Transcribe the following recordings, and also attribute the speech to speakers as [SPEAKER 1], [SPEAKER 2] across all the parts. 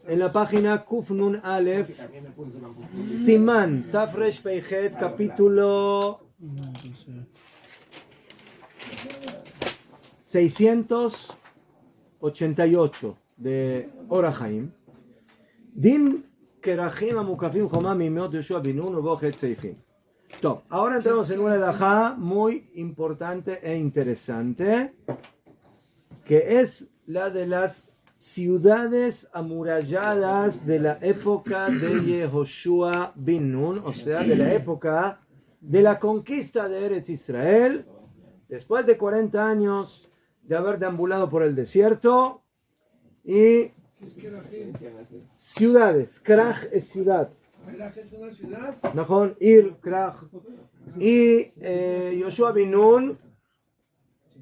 [SPEAKER 1] en la página Kuf Nun Aleph, Siman Tafresh Peijet, capítulo 688 de Or HaHaim. Din Kerachim Amukafim Chomam Mimot Yoshua Binun Ubochet Seifim. Ahora entramos en una halajá muy importante e interesante, que es la de las ciudades amuralladas de la época de Yehoshua bin Nun, o sea, de la época de la conquista de Eretz Israel, después de 40 años de haber deambulado por el desierto. Y ciudades, Krach es ciudad.
[SPEAKER 2] ¿Krach es una ciudad?
[SPEAKER 1] Najón, Ir, Krach. Y Yoshua bin Nun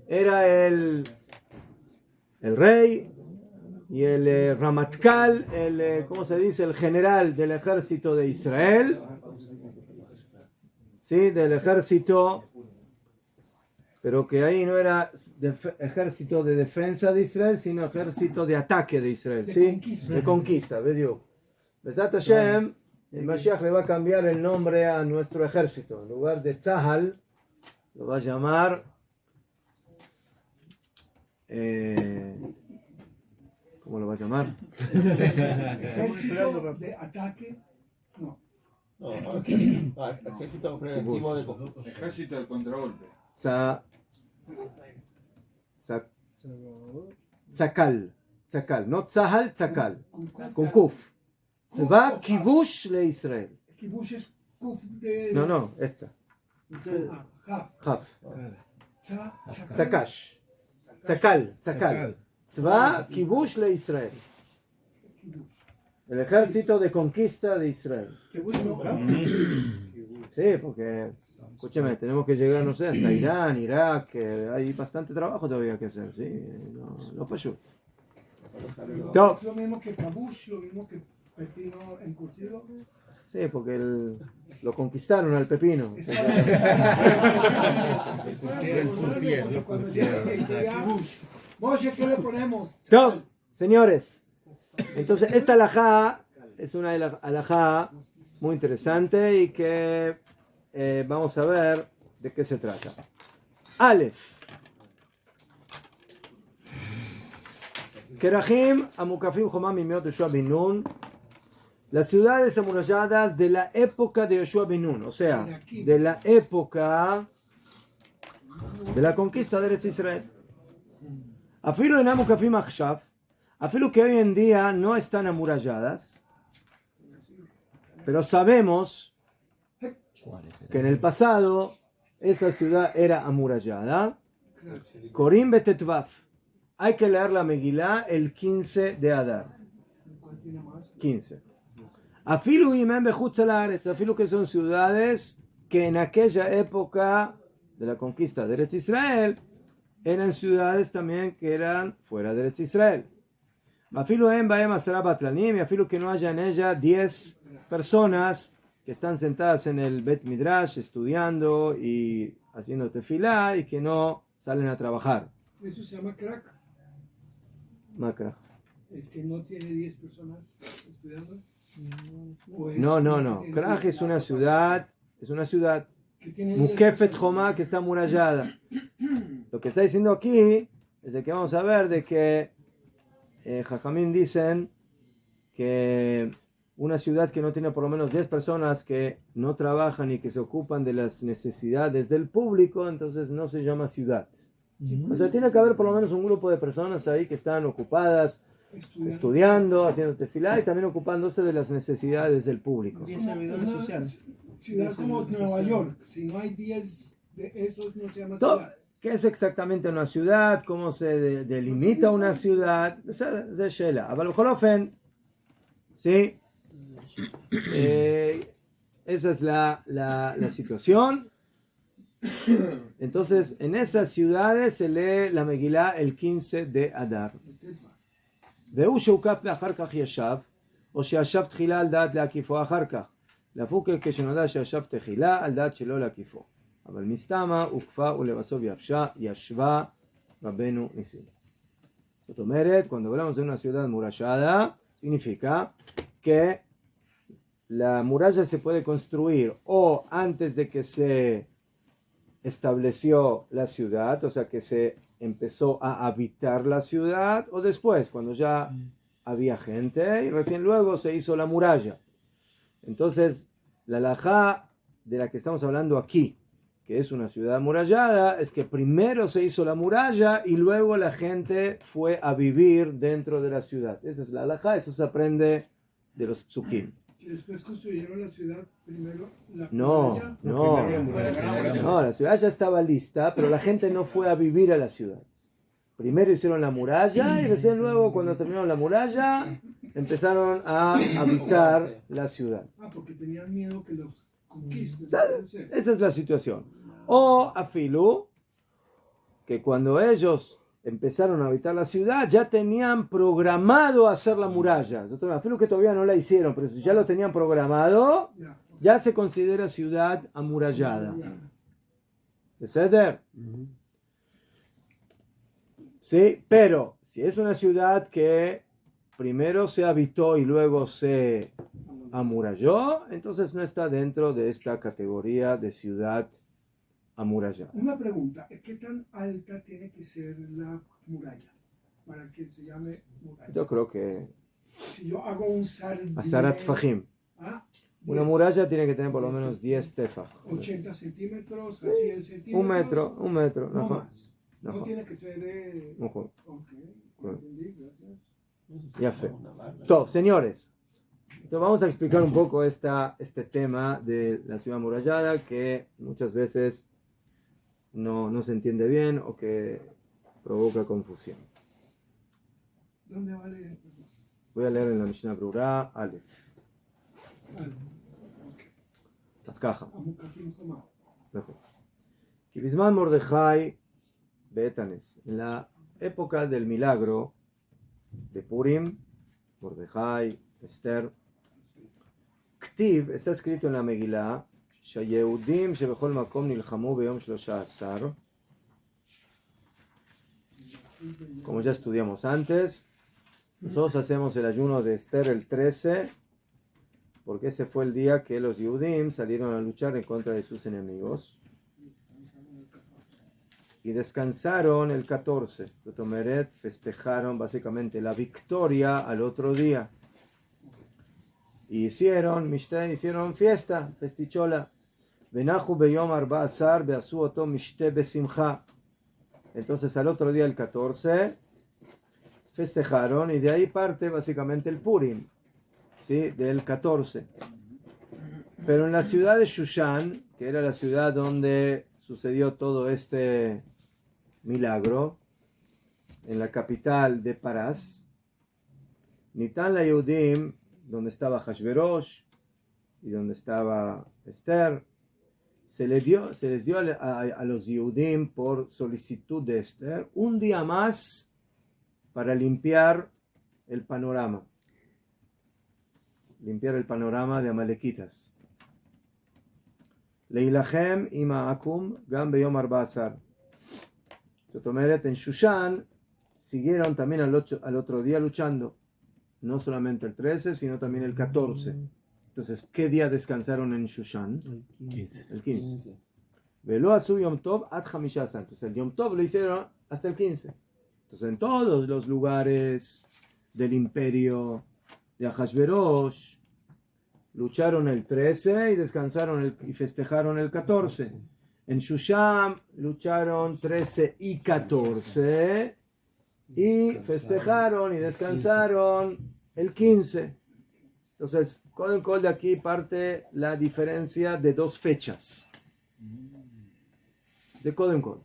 [SPEAKER 1] era el rey y el Ramatkal, ¿cómo se dice? El general del ejército de Israel. Sí, del ejército, pero que ahí no era ejército de defensa de Israel, sino ejército de ataque de Israel, ¿sí? De conquista, ¿ves? Besat Hashem, el Mashiach le va a cambiar el nombre a nuestro ejército. En lugar de Tzahal, lo va a llamar ¿cómo lo va a llamar?
[SPEAKER 2] Ejército de ataque. No.
[SPEAKER 3] Ejército preventivo de
[SPEAKER 4] Ejército de contragolpe.
[SPEAKER 1] Tzakal, no Tzahal, Tzakal, con Kuf. Tzva Kivush le Israel.
[SPEAKER 2] Kivush es Kuf de...
[SPEAKER 1] No, esta. Haf. Tzakash. Tzakal. Tzva Kivush le Israel. El ejército de conquista de Israel. Sí, porque, escúchame, tenemos que llegar, no sé, hasta Irán, Irak, que hay bastante trabajo todavía que hacer, sí, no pasó.
[SPEAKER 2] Es lo mismo que Kabush, lo mismo que pepino encurtido.
[SPEAKER 1] Sí, porque lo conquistaron al pepino.
[SPEAKER 2] ¿Qué le ponemos?
[SPEAKER 1] Señores, entonces esta halajá es una halajá muy interesante y que vamos a ver de qué se trata. Aleph. Kerachim Amukafim Chomam Mimot Yoshua bin Nun. Las ciudades amuralladas de la época de Yoshua bin Nun, o sea, de la época de la conquista de Eretz Israel. Afilu en Amukafim Achshav, afilu que hoy en día no están amuralladas, pero sabemos que en el pasado esa ciudad era amurallada. Korim Betetvav. Hay que leer la Megilá el 15 de Adar. 15. Afilu Imem Bechutz Haaretz, afilu que son ciudades que en aquella época de la conquista de Eretz Israel eran ciudades también que eran fuera de Eretz Israel. Afilu en Baem Asara Batlanim, afilu que no haya en ella 10 personas que están sentadas en el Bet Midrash estudiando y haciendo tefilá y que no salen a trabajar.
[SPEAKER 2] Eso se llama crack.
[SPEAKER 1] Macra.
[SPEAKER 2] El que no tiene 10 personas estudiando.
[SPEAKER 1] No. Krach es una ciudad, Mukefet Jomá, que está amurallada. Lo que está diciendo aquí es de que vamos a ver de que Jajamín dicen que una ciudad que no tiene por lo menos 10 personas que no trabajan y que se ocupan de las necesidades del público, entonces no se llama ciudad. O sea, tiene que haber por lo menos un grupo de personas ahí que están ocupadas, estudiando, haciendo tefilá y también ocupándose de las necesidades del público.
[SPEAKER 2] 10 servidores sociales. Ciudad como Nueva York, si no hay 10 de esos no se llama ciudad.
[SPEAKER 1] ¿Qué es exactamente una ciudad? ¿Cómo se delimita una ciudad? זה שאלה. אבל בכל אופן, ¿sí? Esa es la situación. Entonces, en esas ciudades se lee la Megilá el 15 de Adar. והוא שהוקף לאחר כך ישב, או שישב תחילה על דעת להקיפו אחר כך. להפוך כשנודע שישב תחילה על דעת שלא להקיפו. אבל מסתמה הוקפה ולבסוף ישבה רבנו ניסים. זאת אומרת, cuando hablamos de una ciudad murallada, Significa que la muralla se puede construir o antes de que se estableció la ciudad, o sea que se empezó a habitar la ciudad, o después, cuando ya había gente y recién luego se hizo la muralla. Entonces, la halajá de la que estamos hablando aquí, que es una ciudad amurallada, es que primero se hizo la muralla y luego la gente fue a vivir dentro de la ciudad. Esa es la halajá, eso se aprende de los psukim.
[SPEAKER 2] Y después construyeron la ciudad primero, la
[SPEAKER 1] No, la ciudad ya estaba lista, pero la gente no fue a vivir a la ciudad. Primero hicieron la muralla y recién luego, cuando terminaron la muralla, empezaron a habitar la ciudad.
[SPEAKER 2] Porque tenían miedo que los conquisten.
[SPEAKER 1] Esa es la situación. O afilu, que cuando ellos empezaron a habitar la ciudad, ya tenían programado hacer la muralla. Afilu que todavía no la hicieron, pero si ya lo tenían programado, ya se considera ciudad amurallada. ¿Ceder? Sí, pero si es una ciudad que primero se habitó y luego se amuralló, entonces no está dentro de esta categoría de ciudad amurallada.
[SPEAKER 2] Una pregunta, ¿qué tan alta tiene que ser la muralla para que se llame muralla?
[SPEAKER 1] Yo creo que
[SPEAKER 2] Si yo hago un
[SPEAKER 1] Asarat Fahim. Una muralla tiene que tener por lo menos 10 tefaj.
[SPEAKER 2] 80 centímetros, a 100 centímetros.
[SPEAKER 1] Un metro.
[SPEAKER 2] No más.
[SPEAKER 1] No.
[SPEAKER 2] No tiene que ser de...
[SPEAKER 1] Ojo.
[SPEAKER 2] Ok, entendí, gracias.
[SPEAKER 1] Ya fe. Top, señores. Entonces vamos a explicar un poco este tema de la ciudad amurallada que muchas veces no se entiende bien o que provoca confusión.
[SPEAKER 2] ¿Dónde va a leer?
[SPEAKER 1] Voy a leer en la Mishnah Brura, Aleph. Las cajas. Mejor. Kibizman Mordejai Betanes. En la época del milagro de Purim, Mordejai, Esther, Ktiv, está escrito en la Megilá, Shayehudim Shebechol Makom Nilhamu Beyom 13. Como ya estudiamos antes, nosotros hacemos el ayuno de Esther el 13, porque ese fue el día que los Yehudim salieron a luchar en contra de sus enemigos. Y descansaron el 14. Tomeret festejaron básicamente la victoria al otro día. Y hicieron fiesta, festichola. Venahu beyom 14, beasu oto mishte besimcha. Entonces al otro día, el 14, festejaron y de ahí parte básicamente el Purim, ¿sí? Del 14. Pero en la ciudad de Shushan, que era la ciudad donde sucedió todo este milagro, en la capital de Parás, Nitan la Yehudim, donde estaba Hashverosh y donde estaba Esther, se les dio a los Yehudim por solicitud de Esther un día más para limpiar el panorama de Amalequitas. Leilachem ima'akum gam beyom 14. Totomeret en Shushan siguieron también al otro día luchando, no solamente el 13, sino también el 14. Entonces, ¿qué día descansaron en Shushan? El 15. Velo asu Yom Tov ad 15. Entonces, el Yom Tov lo hicieron hasta el 15. Entonces, en todos los lugares del imperio de Ahashverosh, lucharon el 13 y descansaron y festejaron el 14. En Shushan lucharon 13 y 14 y festejaron y descansaron el 15. Entonces, con de aquí parte la diferencia de dos fechas. De Kodem Kol.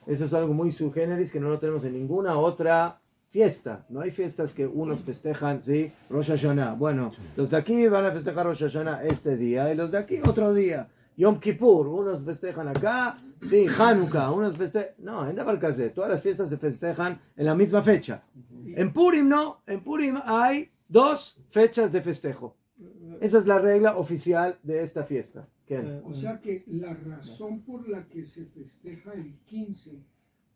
[SPEAKER 1] Eso es algo muy subgéneris que no lo tenemos en ninguna otra fiesta. No hay fiestas que unos festejan, ¿sí? Rosh Hashanah. Bueno, los de aquí van a festejar Rosh Hashanah este día y los de aquí otro día. Yom Kippur, unos festejan acá, sí, Hanukkah, unos festejan... No, en Davar Kazé, todas las fiestas se festejan en la misma fecha. En Purim no, en Purim hay 2 fechas de festejo. Esa es la regla oficial de esta fiesta.
[SPEAKER 2] O sea que la razón por la que se festeja el 15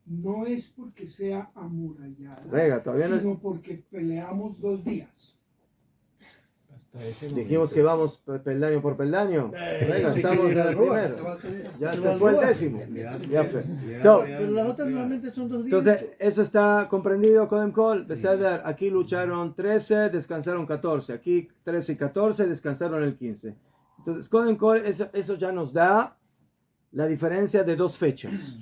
[SPEAKER 2] no es porque sea amurallada,
[SPEAKER 1] Venga, todavía no.
[SPEAKER 2] sino porque peleamos 2 días.
[SPEAKER 1] Dijimos que vamos peldaño por peldaño. Venga,
[SPEAKER 3] sí,
[SPEAKER 1] estamos
[SPEAKER 3] que
[SPEAKER 1] en el
[SPEAKER 3] Rúa,
[SPEAKER 1] primero. Ya
[SPEAKER 3] se
[SPEAKER 1] se
[SPEAKER 3] va
[SPEAKER 1] fue el
[SPEAKER 3] Rúa.
[SPEAKER 1] décimo. Ya fue. No,
[SPEAKER 3] Pero las otras normalmente son 2 días.
[SPEAKER 1] entonces, eso está comprendido con el call. Beseder, aquí lucharon 13, descansaron 14. Aquí 13 y 14, descansaron el 15. Entonces, con el call, eso ya nos da la diferencia de 2 fechas.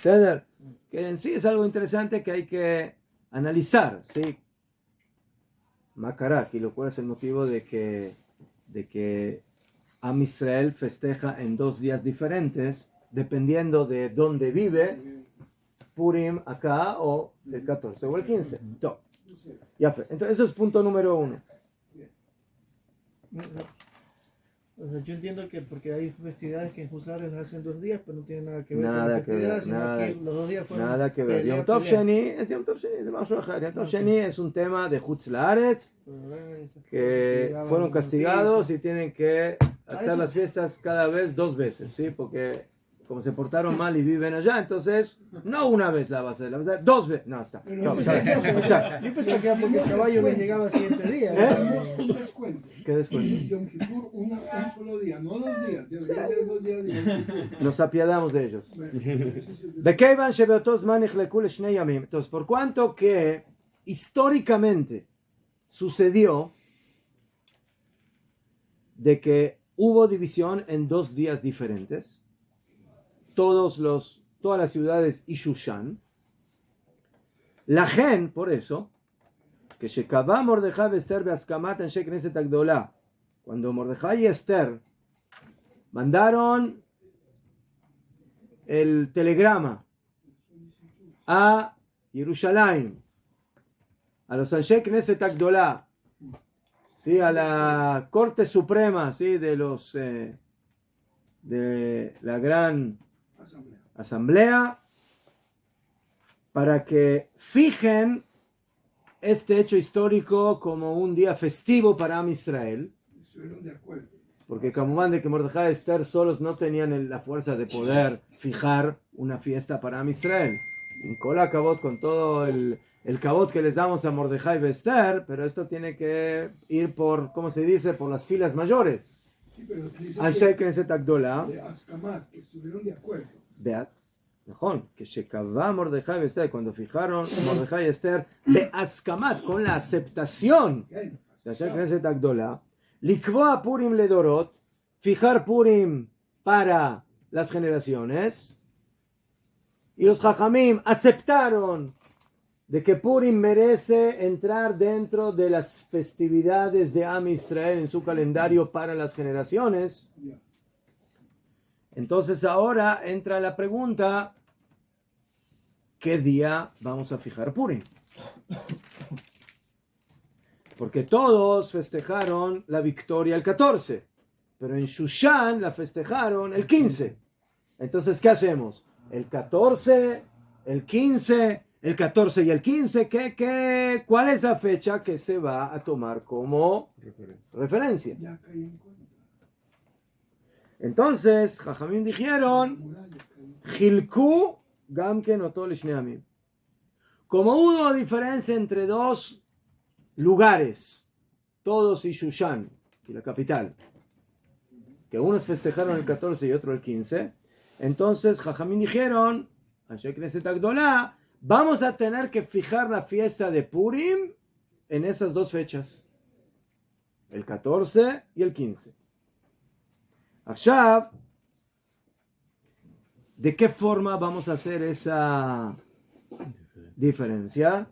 [SPEAKER 1] Beseder, que en sí es algo interesante que hay que analizar, ¿sí? Macará, aquí lo cual es el motivo de que Am Israel festeja en 2 días diferentes, dependiendo de dónde vive, Purim acá o el 14 o el 15. Ya fue. Entonces, eso es punto número 1.
[SPEAKER 3] O sea, yo entiendo que porque hay festividades que en Juzlares las hacen 2 días, pero no tiene nada que ver con
[SPEAKER 1] Nada
[SPEAKER 3] la
[SPEAKER 1] que ver,
[SPEAKER 3] festividad, sino
[SPEAKER 1] nada,
[SPEAKER 3] que los 2 días fueron
[SPEAKER 1] nada que ver.
[SPEAKER 3] pelea,
[SPEAKER 1] Yom Tov
[SPEAKER 3] pelea.
[SPEAKER 1] Sheni es Yom Tov Sheni, es משהו אחר. Yom Tov Sheni es un tema de Chutz La'aretz, que fueron castigados y tienen que hacer las fiestas cada vez 2 veces, ¿sí? Porque como se portaron mal y viven allá, entonces no una vez la vas a hacer, la vas a hacer 2 veces. No, está.
[SPEAKER 2] Pero
[SPEAKER 1] No,
[SPEAKER 2] yo
[SPEAKER 1] está bien. Exacto.
[SPEAKER 3] Yo pensaba que era porque el caballo le llegaba al siguiente día.
[SPEAKER 2] Hacemos un descuento.
[SPEAKER 1] ¿Qué después?
[SPEAKER 2] Yom Kippur, un solo día, no 2 días. Debería ser 2 días de Yom Kippur.
[SPEAKER 1] Nos apiadamos de ellos.
[SPEAKER 2] Bueno, ese es el
[SPEAKER 1] בכיוון שבאותו זמן נחלקו לשני ימים. Entonces, por cuanto que históricamente sucedió de que hubo división en 2 días diferentes, todas las ciudades y Shushan, la gen, por eso, que שקבע מרדכי ואסתר בהסכמת אנשי כנסת הגדולה, cuando Mordejai y Esther mandaron el telegrama a Jerusalén, a los Anshe Knesset Agdolá, ¿sí? A la Corte Suprema, ¿sí? de la gran asamblea, para que fijen este hecho histórico como un día festivo para Am Israel.
[SPEAKER 2] Estuvieron de acuerdo.
[SPEAKER 1] Porque como de que Mordejai y Esther solos no tenían la fuerza de poder fijar una fiesta para Am Israel. En Kola Kabot, con todo el Kabot que les damos a Mordejai y Esther, pero esto tiene que ir por, ¿cómo se dice? Por las filas mayores.
[SPEAKER 2] Sí, pero dice
[SPEAKER 1] Anshe Knesset Agdola,
[SPEAKER 2] de Ascamat, que estuvieron de acuerdo.
[SPEAKER 1] נכון, כשקבע מרדכי ואסתר, cuando fijaron Mordejai y Esther, בהסכמת, con la aceptación
[SPEAKER 2] כן,
[SPEAKER 1] de Anshe Knesset Agdola, לקבוע פורים לדורות, fijar Purim para las generaciones, y los Jajamim aceptaron de que Purim merece entrar dentro de las festividades de Am Israel en su calendario para las generaciones.
[SPEAKER 2] ya.
[SPEAKER 1] Entonces ahora entra la pregunta, ¿qué día vamos a fijar Purim? Porque todos festejaron la victoria el 14, pero en Shushan la festejaron el 15. Entonces, ¿qué hacemos? El 14, el 15, el 14 y el 15, ¿cuál es la fecha que se va a tomar como referencia?
[SPEAKER 2] Ya caí en cuenta.
[SPEAKER 1] Entonces, Jajamim dijeron,
[SPEAKER 2] Muralla, caí.
[SPEAKER 1] Jilku Gamken Otol Shneamim. Como hubo diferencia entre 2 lugares, todos y Shushan, y la capital, que unos festejaron el 14 y otro el 15, entonces Jajamim dijeron, Anshe Knesset Agdolá, vamos a tener que fijar la fiesta de Purim en esas 2 fechas, el 14 y el 15. עכשיו, ¿de qué forma vamos a hacer esa diferencia?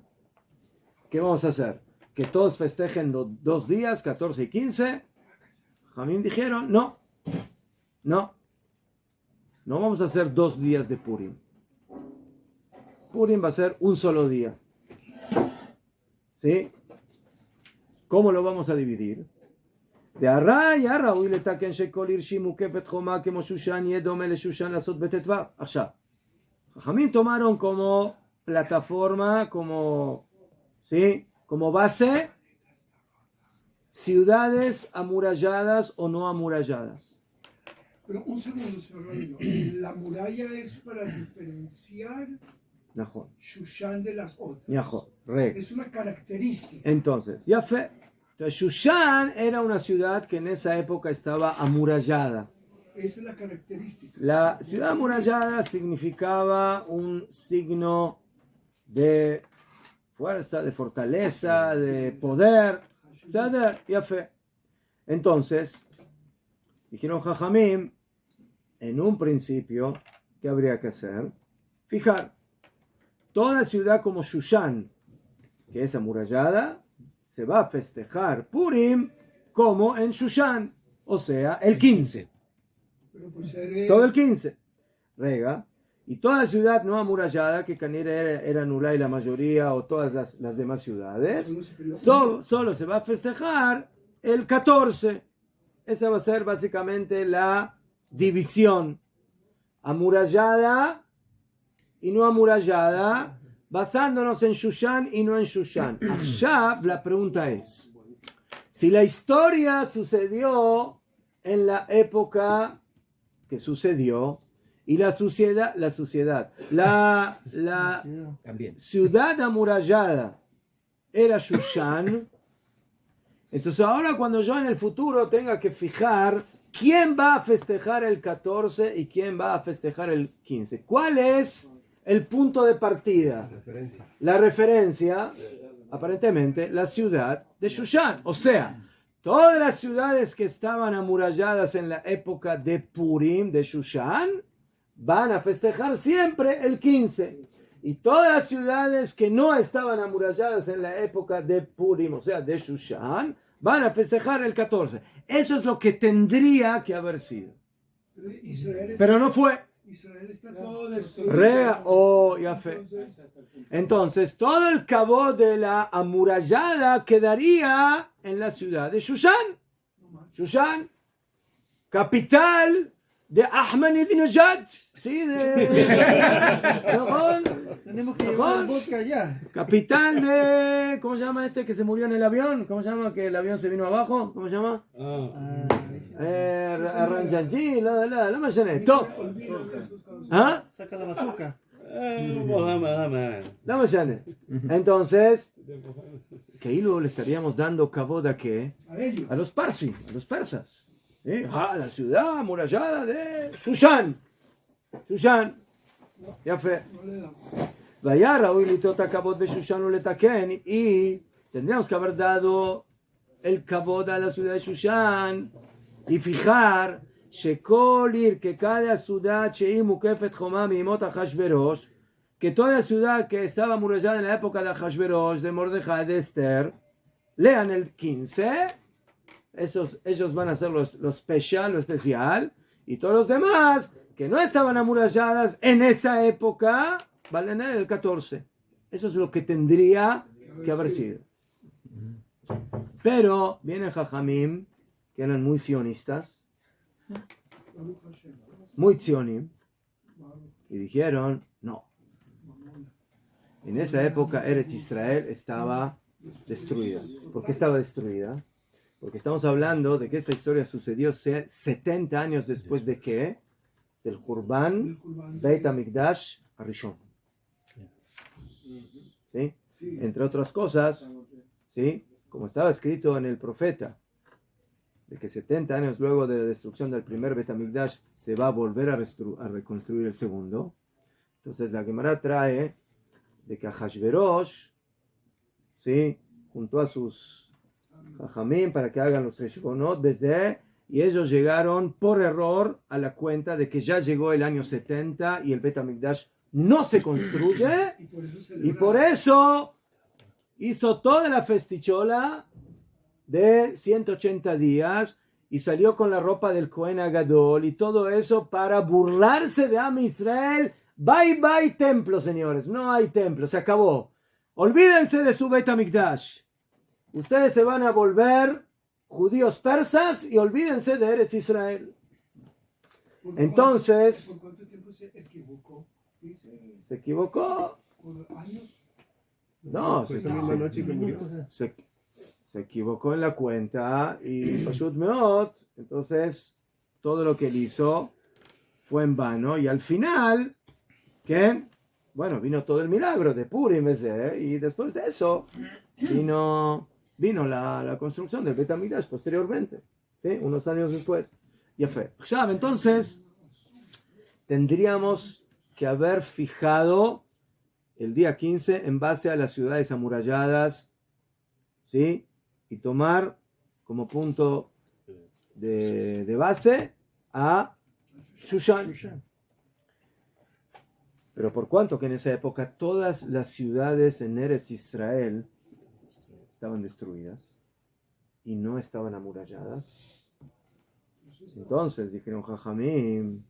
[SPEAKER 1] ¿Qué vamos a hacer? ¿Que todos festejen 2 días, 14 y 15? Jamín dijeron, no vamos a hacer 2 días de Purim. Purim va a ser un solo día. ¿Sí? ¿Cómo lo vamos a dividir? והראיה ראוי לתקן שכל עיר שהיא מוקפת חומה כמו שושן יהיה דומה לשושן לעשות בט"ו. עכשיו, חכמים tomaron como plataforma, como base, ciudades amuralladas o no amuralladas.
[SPEAKER 2] Pero un segundo, señor Ramiro. La muralla es para diferenciar
[SPEAKER 1] Najón.
[SPEAKER 2] Shushan de las otras.
[SPEAKER 1] Najón. Reg.
[SPEAKER 2] Es una característica.
[SPEAKER 1] Entonces, ya fe. Entonces, Shushan era una ciudad que en esa época estaba amurallada.
[SPEAKER 2] Esa es la característica.
[SPEAKER 1] La ciudad amurallada significaba un signo de fuerza, de fortaleza, de poder. ¿Sabes? Ya fe. Entonces, dijeron Jajamim, en un principio, ¿qué habría que hacer? Fijar, toda ciudad como Shushan, que es amurallada, se va a festejar Purim como en Shushan, o sea, el 15.
[SPEAKER 2] Pero por ser,
[SPEAKER 1] Todo el 15. Rega. Y toda ciudad no amurallada, que Canira era Nulá y la mayoría, o todas las demás ciudades, solo se va a festejar el 14. Esa va a ser básicamente la división. Amurallada y no amurallada, basándonos en Shushan y no en Shushan. Ahora la pregunta es, si la historia sucedió en la época que sucedió, y la ciudad amurallada era Shushan, entonces ahora cuando yo en el futuro tenga que fijar quién va a festejar el 14 y quién va a festejar el 15, ¿cuál es el punto de partida? La referencia, aparentemente, la ciudad de Shushan. O sea, todas las ciudades que estaban amuralladas en la época de Purim, de Shushan, van a festejar siempre el 15. Y todas las ciudades que no estaban amuralladas en la época de Purim, o sea, de Shushan, van a festejar el 14. Eso es lo que tendría que haber sido. Pero no fue.
[SPEAKER 2] Israel está todo destruido.
[SPEAKER 1] Rea o Yafé. Entonces, todo el cabo de la amurallada quedaría en la ciudad de Shushan. Shushan, capital de Ahmadinejad. Sí,
[SPEAKER 3] Tenemos que llevar el vodka allá.
[SPEAKER 1] capital de... ¿Cómo se llama este que se murió en el avión? ¿Cómo se llama que el avión se vino abajo? ¿Cómo se llama? Arranjanchi, la mencioné. ¿Ah?
[SPEAKER 3] Saca la bazooka.
[SPEAKER 1] La mencioné. Entonces, que hilo le estaríamos dando cabo de qué? A los parsi, a los persas. La ciudad amurallada de Shushan. Shushan. Ya fue. Vaya Raúl y Tota Cabot de Shushan Uletaken. Y tendríamos que haber dado el cabot a la ciudad de Shushan. Y fijar, Shekolir, que cada ciudad, Sheimukefet Homam y Mota Hashverosh, que toda ciudad que estaba amurallada en la época de Hashverosh, de Mordejai, de Esther, lean el 15. Ellos van a hacer lo especial, y todos los demás que no estaban amuralladas en esa época van a leer el 14. Eso es lo que tendría que haber sido. Pero viene Jajamim, que eran muy sionistas, muy tzionim, y dijeron, no. En esa época Eretz Israel estaba destruida. ¿Por qué estaba destruida? Porque estamos hablando de que esta historia sucedió 70 años después de ¿qué? Del Jurban Beit HaMikdash Arishon. ¿Sí? Entre otras cosas, ¿sí? Como estaba escrito en el profeta, de que 70 años luego de la destrucción del primer Beit HaMikdash se va a volver a reconstruir el segundo. Entonces la Gemara trae de que Ahashverosh, ¿sí? Junto a sus Jajamim para que hagan los Reshbonot y ellos llegaron por error a la cuenta de que ya llegó el año 70 y el Beit HaMikdash no se construye, y por eso hizo toda la festichola de 180 días y salió con la ropa del Cohen Agadol y todo eso para burlarse de Am Israel. Bye bye templo, señores, no hay templo, se acabó. Olvídense de su Beit HaMikdash. Ustedes se van a volver judíos persas y olvídense de Eretz Israel. Entonces,
[SPEAKER 2] ¿por cuánto tiempo se equivocó?
[SPEAKER 1] ¿se equivocó?
[SPEAKER 2] ¿Por años?
[SPEAKER 1] No,
[SPEAKER 5] Esa noche que murió.
[SPEAKER 1] se equivocó en la cuenta y Pashut Meot, entonces todo lo que él hizo fue en vano. Y al final, ¿qué? Bueno, vino todo el milagro de Purim, y después de eso vino la construcción del Bet HaMikdash posteriormente, ¿sí? Unos años después. Ya fue. Entonces, tendríamos que haber fijado el día 15 en base a las ciudades amuralladas, ¿sí? Y tomar como punto de base a Shushan. Pero por cuanto que en esa época todas las ciudades en Eretz Israel estaban destruidas y no estaban amuralladas, entonces dijeron Jajamim,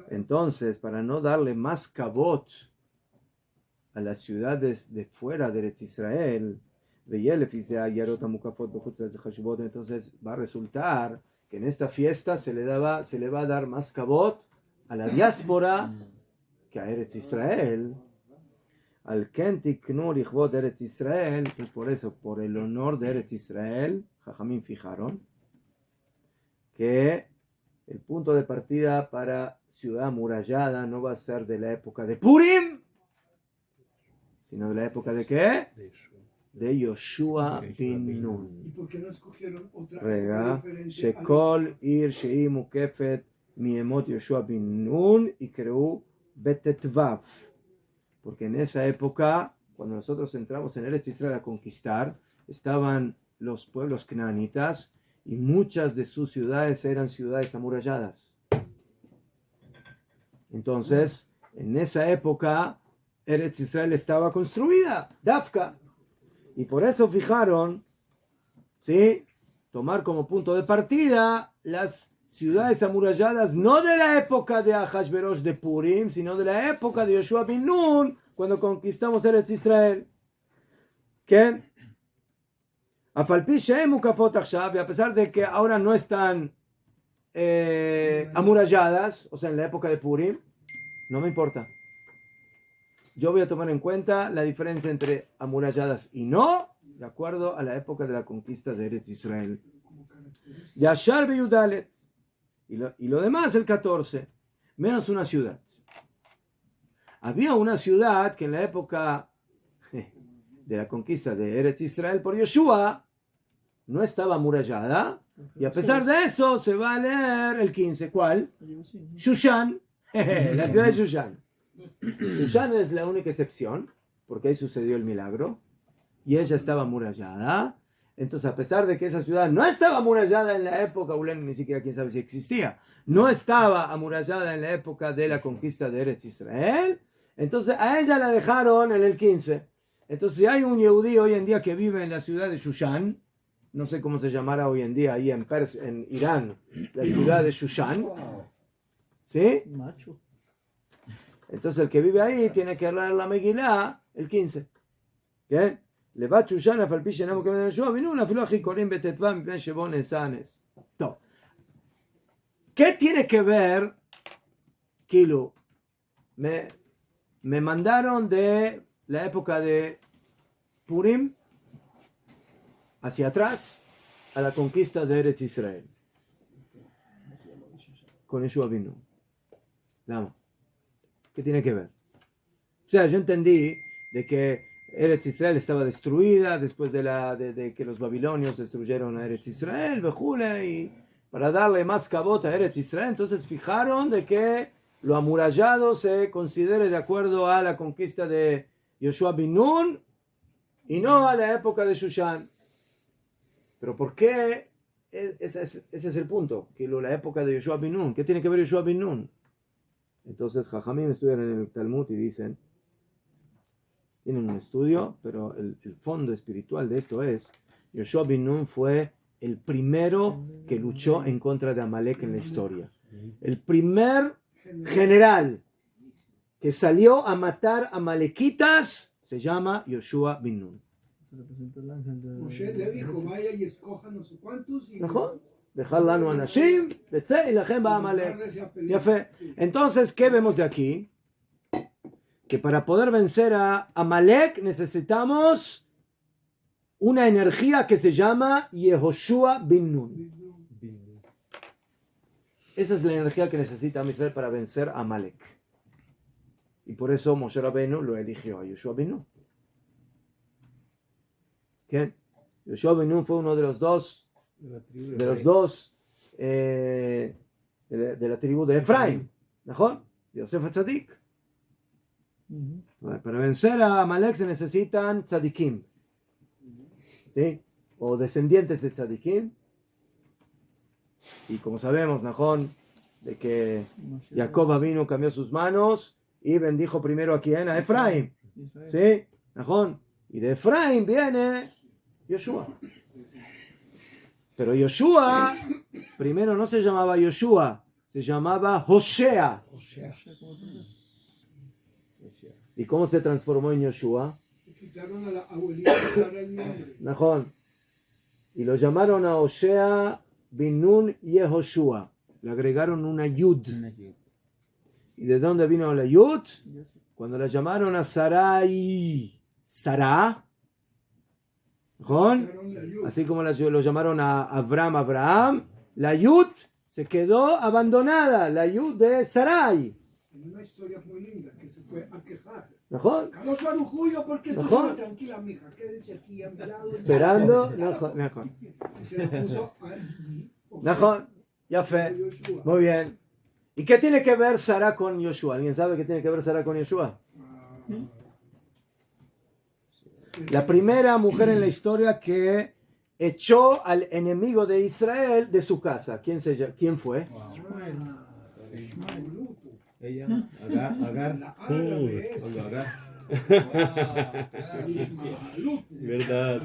[SPEAKER 1] entonces para no darle más cabot a las ciudades de fuera de Eretz Israel, entonces va a resultar que en esta fiesta se le va a dar más cabot a la diáspora que a Eretz Israel. Al Kentik Nur Ichvot Eretz Israel, pues por eso, por el honor de Eretz Israel, Jajamín fijaron que el punto de partida para ciudad amurallada no va a ser de la época de Purim, sino de la época de ¿qué? De Yoshua bin Nun.
[SPEAKER 2] ¿Y por qué no escogieron otra
[SPEAKER 1] Rega,
[SPEAKER 2] diferente?
[SPEAKER 1] Shekol Ir Shei Mukefet Miemot Yoshua bin Nun y Kreu Betetvav. Porque en esa época, cuando nosotros entramos en Eretz Israel a conquistar, estaban los pueblos canaanitas y muchas de sus ciudades eran ciudades amuralladas. Entonces, en esa época, Eretz Israel estaba construida, Dafka. Y por eso fijaron, ¿sí?, tomar como punto de partida las ciudades amuralladas, no de la época de Ahashverosh de Purim, sino de la época de Yoshua bin Nun, cuando conquistamos Eretz Israel. ¿Qué? A pesar de que ahora no están amuralladas, o sea, en la época de Purim, no me importa. Yo voy a tomar en cuenta la diferencia entre amuralladas y no, de acuerdo a la época de la conquista de Eretz Israel. Yashar Beyudalet. Y lo demás, el 14, menos una ciudad. Había una ciudad que en la época de la conquista de Eretz Israel por Yoshua no estaba amurallada, y a pesar de eso se va a leer el 15. ¿Cuál? Shushan, la ciudad de Shushan. Shushan es la única excepción, porque ahí sucedió el milagro, y ella estaba amurallada. Entonces, a pesar de que esa ciudad no estaba amurallada en la época, ni siquiera quién sabe si existía, no estaba amurallada en la época de la conquista de Eretz Israel, entonces a ella la dejaron en el 15. Entonces, si hay un yehudí hoy en día que vive en la ciudad de Shushan, no sé cómo se llamará hoy en día ahí en Irán, la ciudad de Shushan, ¿sí?
[SPEAKER 3] Macho.
[SPEAKER 1] Entonces, el que vive ahí tiene que leer la Megilá el 15. ¿Qué? Levat Shushan afal pi shenam kemen Yoshua bin Nun afilu achi korim betetvam mipnei shebo nesanes. ¿Qué tiene que ver, Kilo? Me mandaron de la época de Purim hacia atrás a la conquista de Eretz Israel con Yoshua bin Nun. Lama. ¿Qué tiene que ver? O sea, yo entendí de que Eretz Israel estaba destruida después de que los babilonios destruyeron a Eretz Israel, y para darle más cabota a Eretz Israel, entonces fijaron de que lo amurallado se considere de acuerdo a la conquista de Yoshua bin Nun y no a la época de Shushan. Pero ¿por qué? Ese es el punto, que la época de Yoshua bin Nun, ¿qué tiene que ver Yoshua bin Nun? Entonces Jajamim estudian en el Talmud y dicen, tienen un estudio, pero el fondo espiritual de esto es, Yoshua bin Nun fue el primero que luchó en contra de Amalek en la historia. El primer general que salió a matar amalequitas se llama Yoshua bin Nun.
[SPEAKER 2] Moshe le dijo, vaya y escoja no sé cuántos.
[SPEAKER 1] Entonces, ¿qué vemos de aquí? Que para poder vencer a Amalek necesitamos una energía que se llama Yehoshua bin Nun. esa es la energía que necesita Israel para vencer a Amalek. Y por eso Moshe Rabbeinu lo eligió a Yoshua ben Nun. ¿Qué? Yoshua ben Nun fue uno de los dos de la tribu de Efraim, ¿no? Yosef Tzadik. Para vencer a Amalek se necesitan tzadikim, ¿sí? O descendientes de tzadikim. Y como sabemos, Nahón, de que Jacob vino, cambió sus manos y bendijo primero a quién, a Efraim, ¿sí? Nahón. Y de Efraim viene Yoshua. Pero Yoshua primero no se llamaba Yoshua, se llamaba Hoshea. ¿Y cómo se transformó en Yoshua?
[SPEAKER 2] Quitaron a la abuelita de Sara el nombre.
[SPEAKER 1] Nahón. Y lo llamaron a Hoshea bin Nun Yehoshua. Le agregaron una yud. ¿Y de dónde vino la yud? Cuando la llamaron a Sarai, Sará. ¿Nahón? Así como lo llamaron a Abraham, la yud se quedó abandonada, la yud de Sarai.
[SPEAKER 2] En una historia muy linda que se fue a quejar.
[SPEAKER 1] ¿Nahón?
[SPEAKER 2] Carlos Barujullo, ¿por qué estás
[SPEAKER 1] ¿Nahón?
[SPEAKER 2] tranquila, mija? Quédese aquí a mi lado.
[SPEAKER 1] Esperando. Nahón.
[SPEAKER 2] Y se lo puso allí.
[SPEAKER 1] Nahón. Ya fe. Muy bien. ¿Y qué tiene que ver Sara con Yoshua? ¿Alguien sabe qué tiene que ver Sara con Yoshua? La primera mujer en la historia que echó al enemigo de Israel de su casa. ¿Quién fue?
[SPEAKER 5] Ella, Agar. Verdad.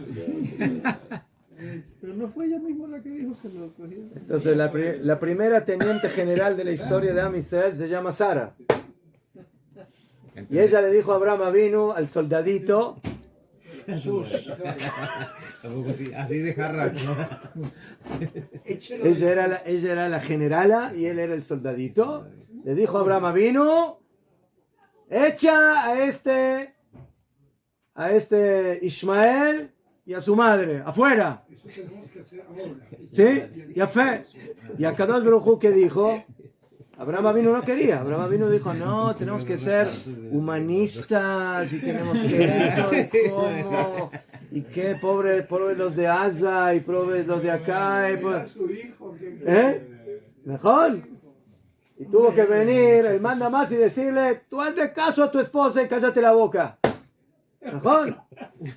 [SPEAKER 3] Pero no fue ella misma la que dijo que lo cogió.
[SPEAKER 1] Entonces la primera teniente general de la historia de Am Israel se llama Sara. Y ella le dijo a Abraham Avinu, al soldadito,
[SPEAKER 5] Así de jarras, ¿no?
[SPEAKER 1] ella era la generala y él era el soldadito. Le dijo a Abraham Avinu, echa a este Ismael y a su madre, afuera.
[SPEAKER 2] Eso tenemos que hacer ahora.
[SPEAKER 1] ¿Sí? Y a fe. Y a Kadosh Baruj Hu, ¿qué dijo? Abraham Avinu no quería. Abraham Avinu dijo, no, tenemos que ser humanistas y tenemos que cómo y qué pobres los de Gaza y pobres los de acá.
[SPEAKER 2] Era su hijo.
[SPEAKER 1] ¿Mejor? Y tuvo que venir el manda más y decirle, tú hazle caso a tu esposa y cállate la boca. ¿Mejor?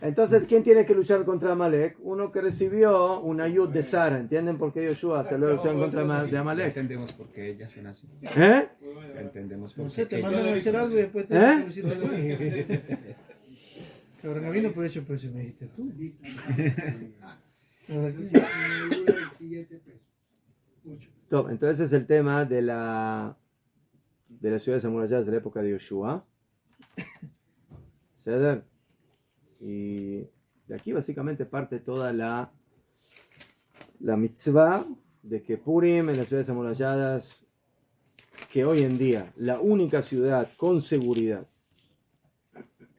[SPEAKER 1] Entonces, ¿quién tiene que luchar contra Amalek? Uno que recibió una ayuda de Sara. ¿Entienden por qué Yoshua se lo luchó en contra de Amalek?
[SPEAKER 5] Entendemos por qué ellas son así.
[SPEAKER 1] ¿Eh?
[SPEAKER 5] Entendemos por
[SPEAKER 3] No
[SPEAKER 5] qué.
[SPEAKER 3] sé, te mandan a hacer algo y después te dicen que lo hiciste. Cabrón, habiendo por eso, pero si me dijiste tú.
[SPEAKER 1] Entonces es el tema de las ciudades amuralladas de la época de Yoshua. ¿Ceder? Y de aquí básicamente parte toda la mitzvah de que Purim en las ciudades amuralladas, que hoy en día la única ciudad con seguridad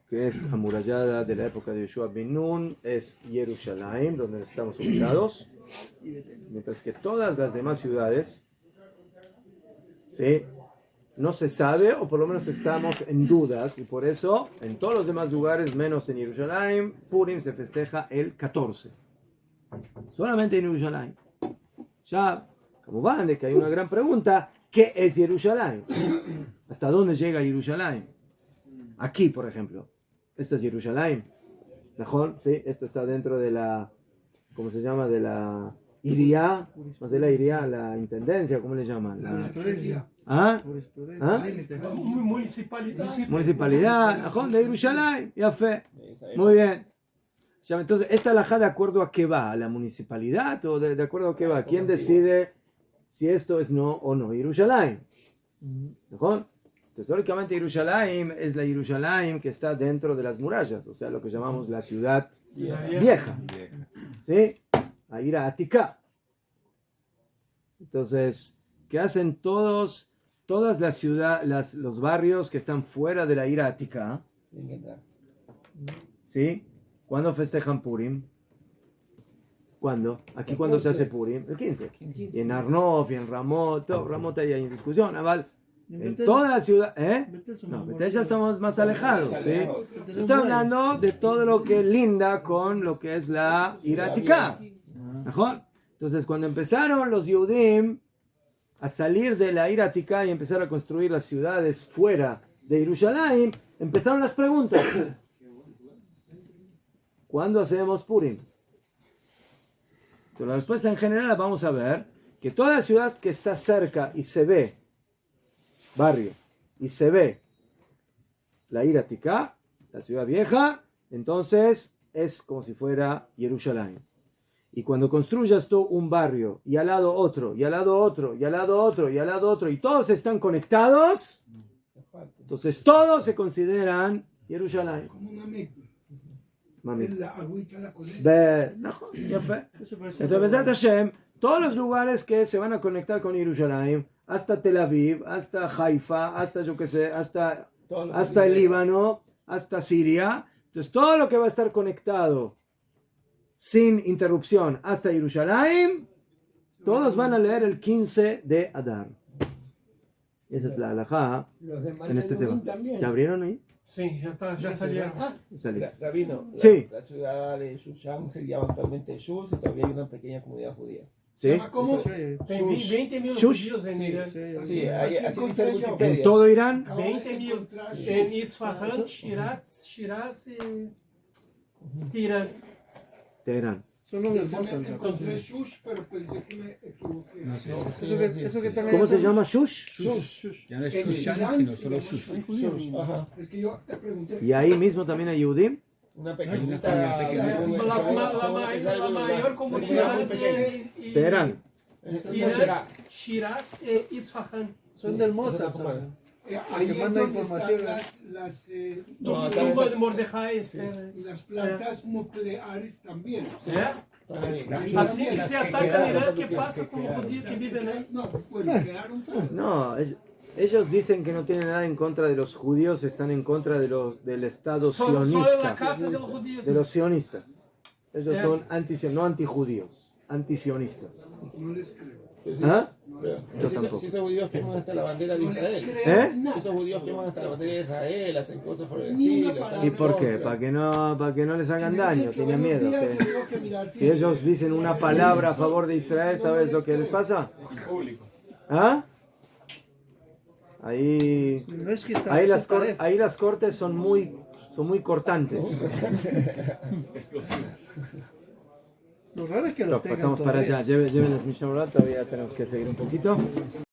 [SPEAKER 1] que es amurallada de la época de Yoshua ben Nun es Jerusalén, donde estamos ubicados, mientras que todas las demás ciudades, ¿sí?, no se sabe, o por lo menos estamos en dudas, y por eso en todos los demás lugares, menos en Jerusalén, Purim se festeja el 14. Solamente en Jerusalén. Ya, como van, de que hay una gran pregunta, ¿qué es Jerusalén? ¿Hasta dónde llega Jerusalén? Aquí, por ejemplo. Esto es Jerusalén. ¿Mejor? Sí, esto está dentro de la, ¿cómo se llama? De la Iria, más de la Iria, la intendencia, ¿cómo le llaman?
[SPEAKER 3] Jurisprudencia.
[SPEAKER 1] ¿Ah? ¿Ah? Municipalidad, Najón, de Jerusalén, ya fe. Muy bien. Entonces, ¿esta alajá de acuerdo a qué va? ¿A la municipalidad o de acuerdo a qué va? ¿Quién decide si esto es no o no? Jerusalén. ¿Najón? Históricamente Jerusalén es la Jerusalén que está dentro de las murallas, o sea, lo que llamamos la ciudad vieja. ¿Sí? A ir a Atika. Entonces, ¿qué hacen todas las ciudades, los barrios que están fuera de la Ira Atika? ¿Sí? ¿Cuándo festejan Purim? ¿Cuándo? Aquí cuando se hace Purim, el 15. Y en Arnof, y en Ramot, todo, Ramot ahí hay discusión, Aval. En toda la ciudad, No, Betel ya estamos más alejados, ¿sí? Estoy hablando de todo lo que linda con lo que es la Iratika. ¿Mejor? Entonces, cuando empezaron los Yehudim a salir de la Iratika y empezar a construir las ciudades fuera de Jerusalén, empezaron las preguntas. ¿Cuándo hacemos Purim? Entonces, la respuesta en general vamos a ver que toda ciudad que está cerca y se ve, barrio, y se ve la Iratika, la ciudad vieja, entonces es como si fuera Jerusalén. Y cuando construyas tú un barrio, y al lado otro, y al lado otro, y al lado otro, y al lado otro, y todos están conectados, entonces todos se consideran Jerusalén.
[SPEAKER 2] Como una mezcla.
[SPEAKER 1] Mami.
[SPEAKER 2] La agüita la conecta.
[SPEAKER 1] Entonces, Besat Hashem, todos los lugares que se van a conectar con Jerusalén, hasta Tel Aviv, hasta Haifa, hasta yo que sé, hasta el Líbano, hasta Siria, entonces todo lo que va a estar conectado sin interrupción hasta Jerusalén, todos van a leer el 15 de Adar. Esa es la halajá en este tema. ¿Ya abrieron ahí?
[SPEAKER 6] Sí, ya salieron.
[SPEAKER 7] Rabino,
[SPEAKER 1] Sí.
[SPEAKER 7] la ciudad de Shushan se llama actualmente Shus y todavía hay una pequeña comunidad judía.
[SPEAKER 1] ¿Sí?
[SPEAKER 2] ¿Cómo?
[SPEAKER 6] Tem 20.000
[SPEAKER 1] Shush.
[SPEAKER 6] judíos en Irán.
[SPEAKER 7] Sí, así dice en
[SPEAKER 1] ¿En
[SPEAKER 7] Wikipedia.
[SPEAKER 1] todo Irán?
[SPEAKER 6] 20.000 en Isfahan, Shiraz y Tirán.
[SPEAKER 1] Teherán.
[SPEAKER 3] Son los del Mossad.
[SPEAKER 2] Encontré Shush, pero pensé que me equivoqué.
[SPEAKER 3] Eso que están
[SPEAKER 1] ¿Cómo
[SPEAKER 3] allá
[SPEAKER 1] se
[SPEAKER 3] son-
[SPEAKER 1] llama? ¿Shush?
[SPEAKER 5] Ya no es
[SPEAKER 2] En
[SPEAKER 5] Shushan,
[SPEAKER 2] Irán
[SPEAKER 5] sino
[SPEAKER 2] se
[SPEAKER 5] solo
[SPEAKER 2] llama
[SPEAKER 5] Shush.
[SPEAKER 3] Hay judíos.
[SPEAKER 7] Ajá.
[SPEAKER 2] Es que yo te pregunté.
[SPEAKER 1] Y ahí mismo también hay Yehudim.
[SPEAKER 7] Una pequeñita.
[SPEAKER 6] La mayor comunidad y
[SPEAKER 1] Teherán.
[SPEAKER 6] Tirán, Shiraz e Isfahan.
[SPEAKER 3] Son del Mossad. son.
[SPEAKER 2] Ahí
[SPEAKER 3] que
[SPEAKER 2] es
[SPEAKER 3] manda
[SPEAKER 2] donde
[SPEAKER 3] información.
[SPEAKER 2] están las
[SPEAKER 7] No,
[SPEAKER 6] Tumba de Mordejai.
[SPEAKER 2] y las plantas nucleares también.
[SPEAKER 6] Así que se atacan en Irán, ¿qué pasa con los judíos que viven ahí?
[SPEAKER 2] No, pues quedaron todos.
[SPEAKER 1] No, ellos dicen que no tienen nada en contra de los judíos, están en contra de del Estado
[SPEAKER 6] Solo en la
[SPEAKER 1] sionista,
[SPEAKER 6] casa de los judíos.
[SPEAKER 1] de los sionistas. Ellos son no antijudíos, antisionistas.
[SPEAKER 2] No les creo.
[SPEAKER 1] ¿Ah? Yo
[SPEAKER 7] Si
[SPEAKER 1] tampoco.
[SPEAKER 7] esos judíos queman hasta la bandera de
[SPEAKER 2] No les
[SPEAKER 7] Israel.
[SPEAKER 2] creo
[SPEAKER 1] ¿Eh?
[SPEAKER 2] nada.
[SPEAKER 7] Esos judíos queman hasta la bandera de Israel, hacen cosas por el
[SPEAKER 2] Ni una
[SPEAKER 7] estilo.
[SPEAKER 2] palabra.
[SPEAKER 1] ¿Y por qué? Para que no les hagan daño, tienen miedo. Si
[SPEAKER 2] ellos
[SPEAKER 1] ellos dicen una palabra a favor de Israel, ¿sabes lo que les pasa? ¿Ah? Ahí,
[SPEAKER 3] No es que está-
[SPEAKER 1] ahí,
[SPEAKER 3] es
[SPEAKER 1] las,
[SPEAKER 3] un
[SPEAKER 1] cor-
[SPEAKER 3] taref.
[SPEAKER 1] ahí las cortes son muy cortantes.
[SPEAKER 3] Lo raro es que lo tengan
[SPEAKER 1] Pasamos para
[SPEAKER 3] todavía.
[SPEAKER 1] allá. Lleven el Mishnah Torah, todavía tenemos que seguir un poquito.